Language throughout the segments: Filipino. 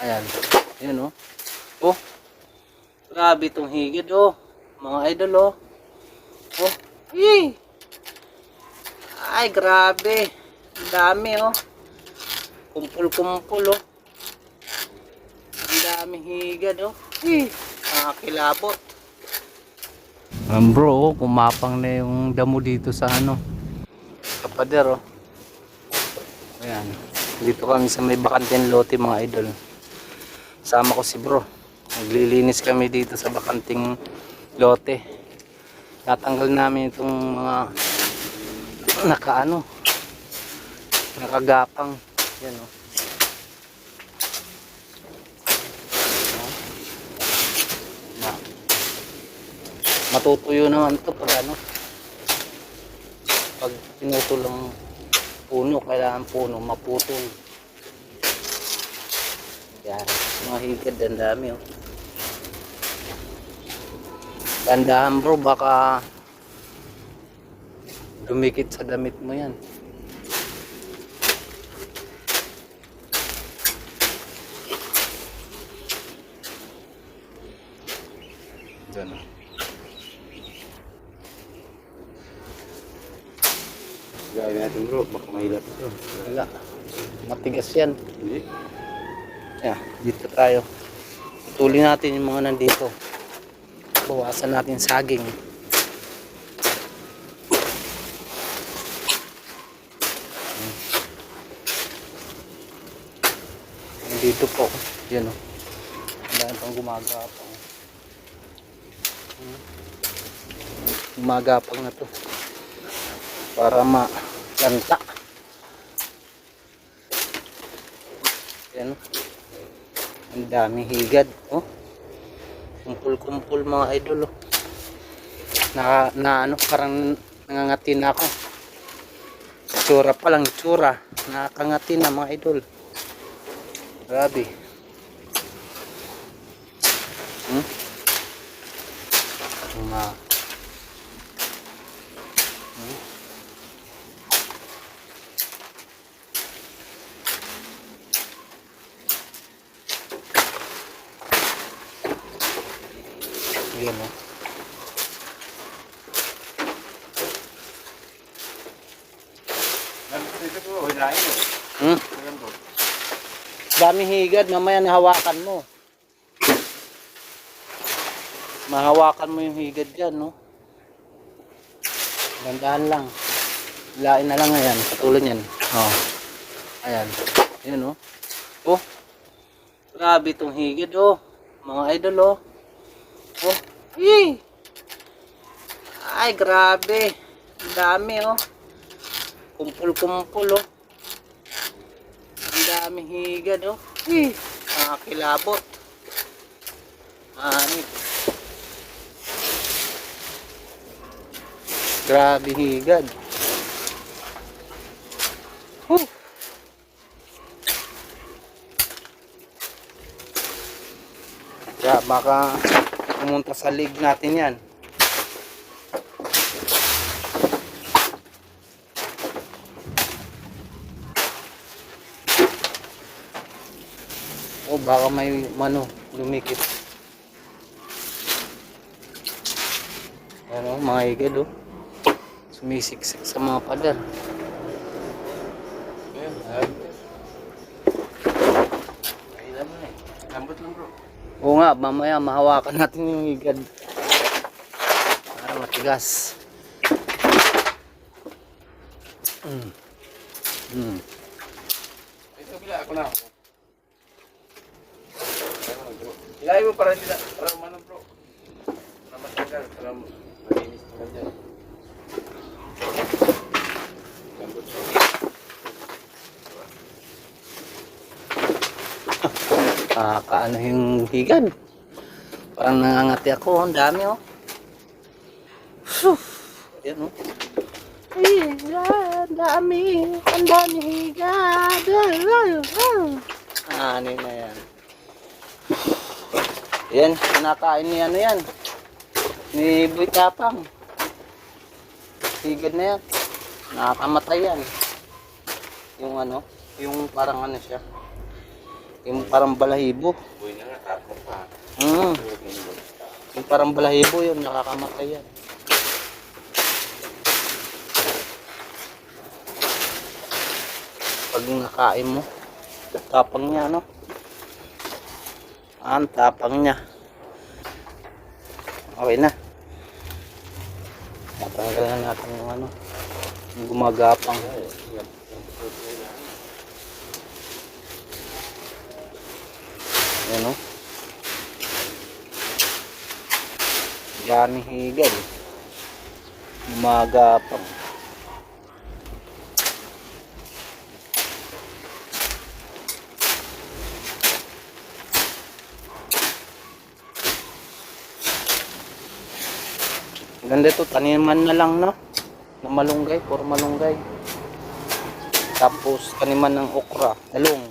Ayan. Ayan oh. Oh. Grabe itong higid oh. Mga idol oh. Oh. Yee. Ay grabe. Ang dami oh. Kumpul-kumpul oh. Ang daming higad oh. Yee. Nakakilabot. Bro, kumapang na yung damo dito sa ano. Sa pader oh. Ayan. Dito kami sa may bakanteng lote mga idol. Sama ko si bro. Naglilinis kami dito sa bakanting lote. Tatanggal namin itong mga nakagapang. Yan o. Matutuyo naman ito pag ano. Pag pinutol ang puno, kailangan puno maputol. Yan. Mga higad, ang dami oh. Gandahan bro, baka dumikit sa damit mo yan. Diyan oh. Gawin natin bro, baka mahilap ito. Wala. Matigas yan. Hindi. Yeah, dito tayo. Putulin natin yung mga nandito. Bawasan natin saging. Dito po. Yan o. Dahil pang gumagapang. Gumagapang na to. Para malanta. Yan o. Ang daming higad. Oh. Kumpul-kumpul mga idol oh. Ano, parang nangangati na ako. Itsura pa lang, itsura. Nakakangati na mga idol. Grabe. Ayan o. Dami higad, mamaya nahawakan mo. Mahawakan mo yung higad dyan, no? Gandahan lang. Lain na lang ayan, katulad yan. Oh. Ayan. Ayan, no? Oh. Grabe itong higad, oh. Mga idol, oh. Oh. Yee. Ay, grabe. Ang dami, oh. Kumpul-kumpul, oh. Ang daming higad, oh. Yee. Nakakilabot. Anit. Grabe higad. Kaya baka pumunta sa league natin yan. O baka may lumikit. Ano, mga higad oh. Sumisiksik sa mga pader. Lambot lang bro. Oo nga, mamaya mahawakan natin yung higad. Para matigas. Ito bila ako na. Ilahin mo para umano bro. Para matagal, para malinis naman dyan. Kaano yung higad. Parang nangangati ako. Ang dami oh. Yan oh. Ay, ang dami. Ang dami higad. Ano na yan. Yan. Kinakain ni ano yan. Ni Boy Tapang. Higad na yan. Nakakamatay yan. Yung ano. Yung parang ano siya. Yung parang balahibo. Uy na nga, tapos pa. Mm. Yung parang balahibo yun, nakakamatay yan. Pag nakain mo, tapang niya, no? Ang tapang niya. Okay na. Tatanggal na natin yung ano, yung gumagapang. Yan, no? Yan higay. Gumagapang. Ganda ito, taniman na lang, no? Na malunggay, puro malunggay. Tapos taniman ng okra, talong.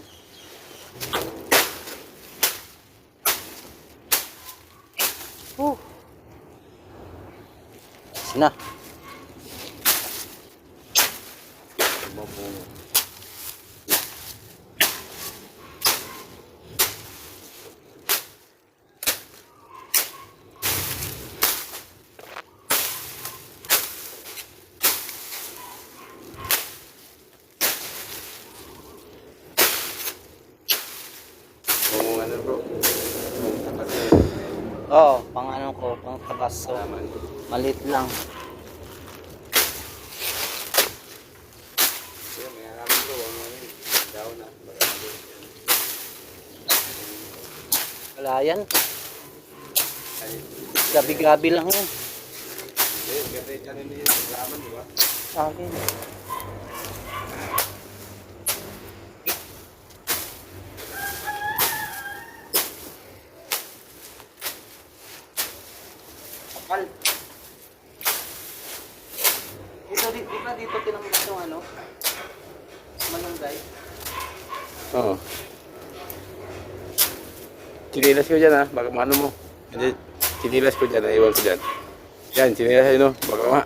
Na. Oo, ano bro? Oo, pang ano ko, pang tabaso. Maliit lang. Wala yan. Gabi-gabi lang yan. Sa akin. Kapal. Dito tinamit yung ano? Malunggay. Oo. Chinilas ko dyan ha, baka maano mo. Chinilas ko dyan, iwan ko dyan. Yan, chinilas yun o, baka ma.